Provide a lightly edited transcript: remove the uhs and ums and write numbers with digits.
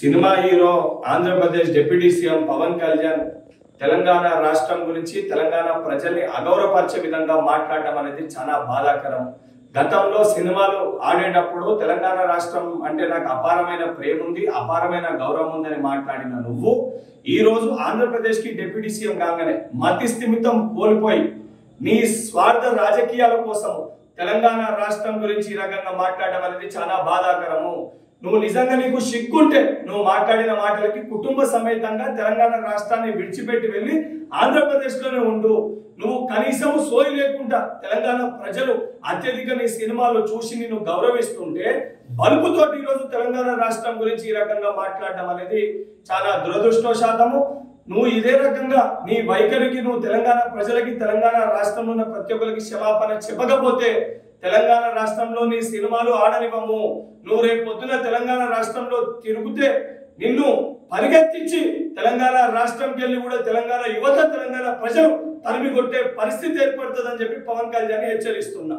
Cinema hero Andhra Pradesh deputy CM Pawan Kalyan Telangana రాష్ట్రం గురించి తెలంగాణ ప్రజల్ని అగౌరవపరిచే విధంగా మాట్లాడడం అనేది చాలా బాధాకరం. గతంలో సినిమాలు ఆడేటప్పుడు తెలంగాణ రాష్ట్రం అంటే నాకు అపారమైన ప్రేమ ఉంది, అపారమైన గౌరవం ఉందని మాట్లాడిన నువ్వు ఈ రోజు ఆంధ్రప్రదేశ్ కి డిప్యూటీ సీఎం కాగానే మతి స్థిమితం కోల్పోయి నీ స్వార్థ రాజకీయాల కోసం తెలంగాణ రాష్ట్రం గురించి ఈ రకంగా మాట్లాడడం అనేది చాలా బాధాకరము. నువ్వు నిజంగా నీకు సిగ్గుంటే నువ్వు మాట్లాడిన మాటలకి కుటుంబ సమేతంగా తెలంగాణ రాష్ట్రాన్ని విడిచిపెట్టి వెళ్ళి ఆంధ్రప్రదేశ్ లోనే ఉండు. నువ్వు కనీసం సోయి లేకుండా తెలంగాణ ప్రజలు అత్యధిక నీ సినిమాలు చూసి నిన్ను గౌరవిస్తుంటే బలుపుతోటి ఈరోజు తెలంగాణ రాష్ట్రం గురించి ఈ రకంగా మాట్లాడడం అనేది చాలా దురదృష్టవశాతము. నువ్వు ఇదే రకంగా నీ వైఖరికి నువ్వు తెలంగాణ ప్రజలకి తెలంగాణ రాష్ట్రంలో ఉన్న ప్రతి ఒక్కరికి క్షమాపణ చెప్పకపోతే తెలంగాణ రాష్ట్రంలో నీ సినిమాలు ఆడనివ్వము. నువ్వు రేపు పొద్దున తెలంగాణ రాష్ట్రంలో తిరుగుతే నిన్ను పరిగెత్తించి తెలంగాణ రాష్ట్రంకి వెళ్ళి కూడా తెలంగాణ యువత తెలంగాణ ప్రజలు తరిమి కొట్టే పరిస్థితి ఏర్పడుతుందని చెప్పి పవన్ కళ్యాణ్ హెచ్చరిస్తున్నా.